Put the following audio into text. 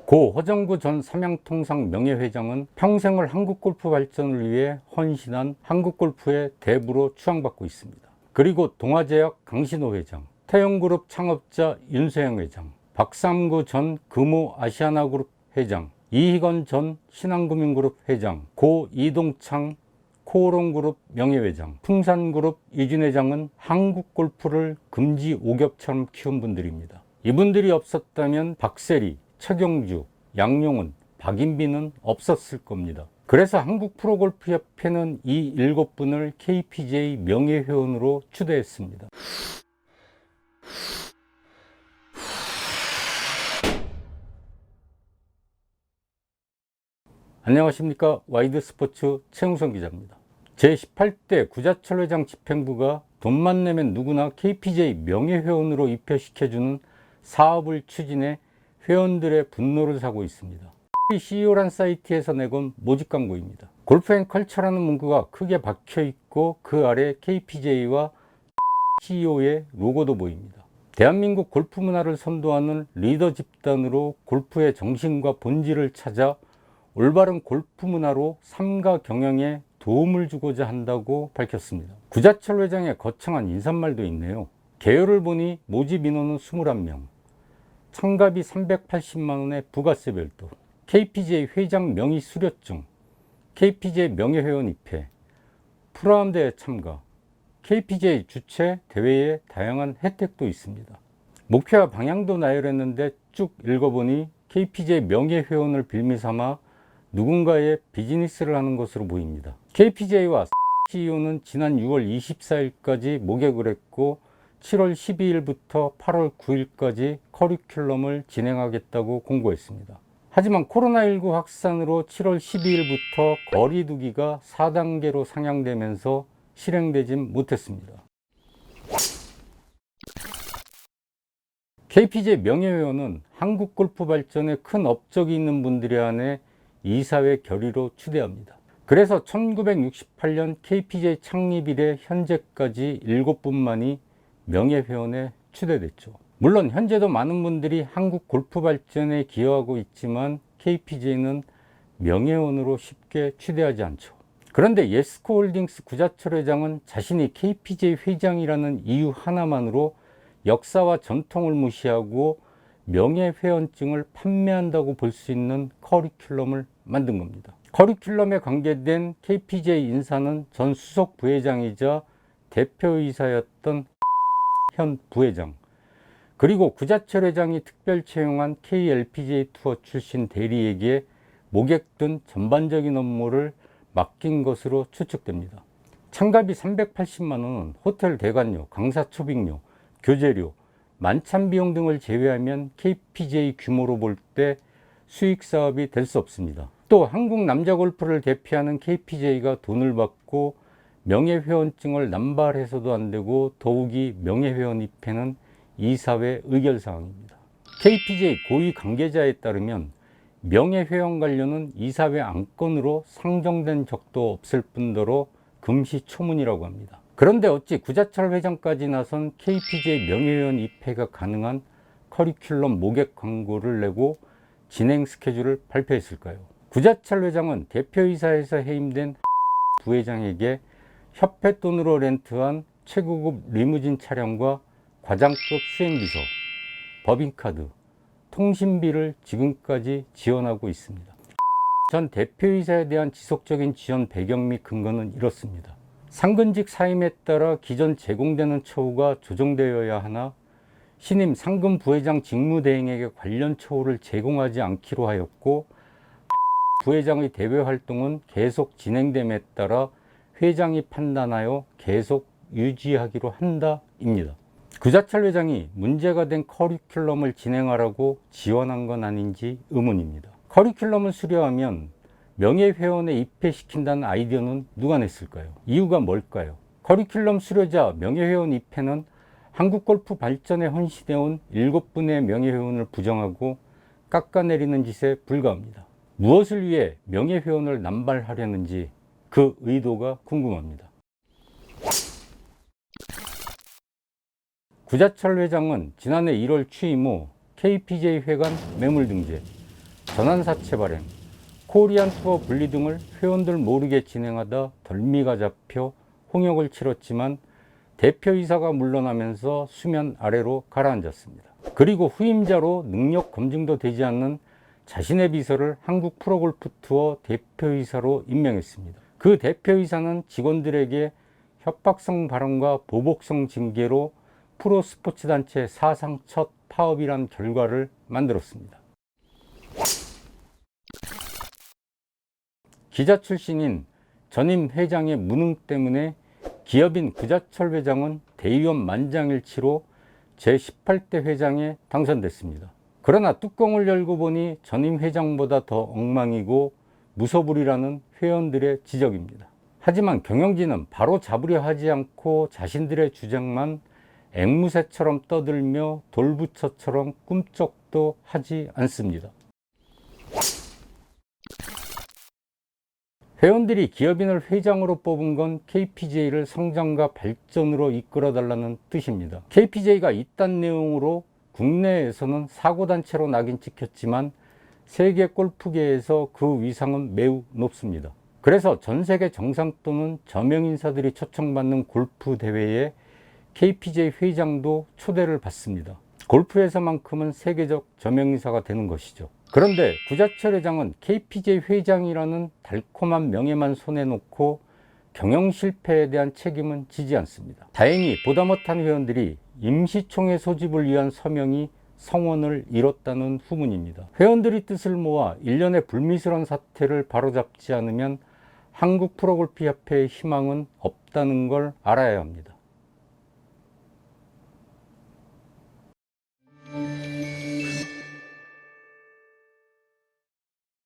고 허정구 전 삼양통상 명예회장은 평생을 한국골프 발전을 위해 헌신한 한국골프의 대부로 추앙받고 있습니다. 그리고 동아제약 강신호 회장, 태영그룹 창업자 윤세영 회장, 박삼구 전 금호 아시아나그룹 회장, 이희건 전 신한금융그룹 회장, 고 이동창 코오롱그룹 명예회장, 풍산그룹 이준 회장은 한국골프를 금지 오겹처럼 키운 분들입니다. 이분들이 없었다면 박세리, 최경주, 양용은, 박인비는 없었을 겁니다. 그래서 한국프로골프협회는 이 7분을 KPGA 명예회원으로 추대했습니다. 안녕하십니까. 와이드스포츠 최웅선 기자입니다. 제18대 구자철 회장 집행부가 돈만 내면 누구나 KPGA 명예회원으로 입회시켜주는 사업을 추진해 회원들의 분노를 사고 있습니다. CEO란 사이트에서 내건 모집 광고입니다. 골프앤컬처라는 문구가 크게 박혀 있고 그 아래 KPGA와 CEO의 로고도 보입니다. 대한민국 골프 문화를 선도하는 리더 집단으로 골프의 정신과 본질을 찾아 올바른 골프 문화로 삶과 경영에 도움을 주고자 한다고 밝혔습니다. 구자철 회장의 거창한 인사말도 있네요. 개요를 보니 모집 인원은 21명, 참가비 380만원의 부가세 별도, KPGA 회장 명의 수료증, KPGA 명예회원 입회, 프로암대회 참가, KPGA 주최 대회의 다양한 혜택도 있습니다. 목표와 방향도 나열했는데 쭉 읽어보니 KPGA 명예회원을 빌미삼아 누군가의 비즈니스를 하는 것으로 보입니다. KPGA와 CEO는 지난 6월 24일까지 모객을 했고 7월 12일부터 8월 9일까지 커리큘럼을 진행하겠다고 공고했습니다. 하지만 코로나19 확산으로 7월 12일부터 거리두기가 4단계로 상향되면서 실행되진 못했습니다. KPGA 명예회원은 한국 골프 발전에 큰 업적이 있는 분들에 한해 이사회 결의로 추대합니다. 그래서 1968년 KPGA 창립 이래 현재까지 7분만이 명예회원에 추대됐죠. 물론 현재도 많은 분들이 한국 골프 발전에 기여하고 있지만 KPGA는 명예회원으로 쉽게 추대하지 않죠. 그런데 예스코홀딩스 구자철 회장은 자신이 KPGA 회장이라는 이유 하나만으로 역사와 전통을 무시하고 명예회원증을 판매한다고 볼 수 있는 커리큘럼을 만든 겁니다. 커리큘럼에 관계된 KPGA 인사는 전 수석 부회장이자 대표이사였던 현 부회장, 그리고 구자철 회장이 특별 채용한 KLPGA 투어 출신 대리에게 모객 등 전반적인 업무를 맡긴 것으로 추측됩니다. 참가비 380만원은 호텔 대관료, 강사 초빙료, 교재료, 만찬 비용 등을 제외하면 KPGA 규모로 볼 때 수익 사업이 될 수 없습니다. 또 한국 남자 골프를 대표하는 KPGA가 돈을 받고 명예회원증을 남발해서도 안 되고 더욱이 명예회원 입회는 이사회 의결사항입니다. KPGA 고위 관계자에 따르면 명예회원 관료는 이사회 안건으로 상정된 적도 없을 뿐더러 금시초문이라고 합니다. 그런데 어찌 구자철 회장까지 나선 KPGA 명예회원 입회가 가능한 커리큘럼 모객 광고를 내고 진행 스케줄을 발표했을까요? 구자철 회장은 대표이사에서 해임된 부회장에게 협회 돈으로 렌트한 최고급 리무진 차량과 과장급 수행비서, 법인카드, 통신비를 지금까지 지원하고 있습니다. 전 대표이사에 대한 지속적인 지원 배경 및 근거는 이렇습니다. 상근직 사임에 따라 기존 제공되는 처우가 조정되어야 하나 신임 상근 부회장 직무대행에게 관련 처우를 제공하지 않기로 하였고 부회장의 대외 활동은 계속 진행됨에 따라 회장이 판단하여 계속 유지하기로 한다입니다. 구자철 회장이 문제가 된 커리큘럼을 진행하라고 지원한 건 아닌지 의문입니다. 커리큘럼을 수료하면 명예회원에 입회시킨다는 아이디어는 누가 냈을까요? 이유가 뭘까요? 커리큘럼 수료자 명예회원 입회는 한국 골프 발전에 헌신해온 7분의 명예회원을 부정하고 깎아내리는 짓에 불과합니다. 무엇을 위해 명예회원을 남발하려는지 그 의도가 궁금합니다. 구자철 회장은 지난해 1월 취임 후 KPGA 회관 매물등재, 전환사채 발행, 코리안 투어 분리 등을 회원들 모르게 진행하다 덜미가 잡혀 홍역을 치렀지만 대표이사가 물러나면서 수면 아래로 가라앉았습니다. 그리고 후임자로 능력 검증도 되지 않는 자신의 비서를 한국 프로골프 투어 대표이사로 임명했습니다. 그 대표이사는 직원들에게 협박성 발언과 보복성 징계로 프로스포츠 단체 사상 첫 파업이란 결과를 만들었습니다. 기자 출신인 전임 회장의 무능 때문에 기업인 구자철 회장은 대의원 만장일치로 제18대 회장에 당선됐습니다. 그러나 뚜껑을 열고 보니 전임 회장보다 더 엉망이고 무소불위라는 회원들의 지적입니다. 하지만 경영진은 바로 잡으려 하지 않고 자신들의 주장만 앵무새처럼 떠들며 돌부처처럼 꿈쩍도 하지 않습니다. 회원들이 기업인을 회장으로 뽑은 건 KPGA를 성장과 발전으로 이끌어달라는 뜻입니다. KPGA가 이딴 내용으로 국내에서는 사고단체로 낙인 찍혔지만 세계 골프계에서 그 위상은 매우 높습니다. 그래서 전 세계 정상 또는 저명 인사들이 초청받는 골프 대회에 KPGA 회장도 초대를 받습니다. 골프에서만큼은 세계적 저명 인사가 되는 것이죠. 그런데 구자철 회장은 KPGA 회장이라는 달콤한 명예만 손에 놓고 경영 실패에 대한 책임은 지지 않습니다. 다행히 보다 못한 회원들이 임시총회 소집을 위한 서명이 성원을 이뤘다는 후문입니다. 회원들이 뜻을 모아 일련의 불미스러운 사태를 바로잡지 않으면 한국 프로골프협회의 희망은 없다는 걸 알아야 합니다.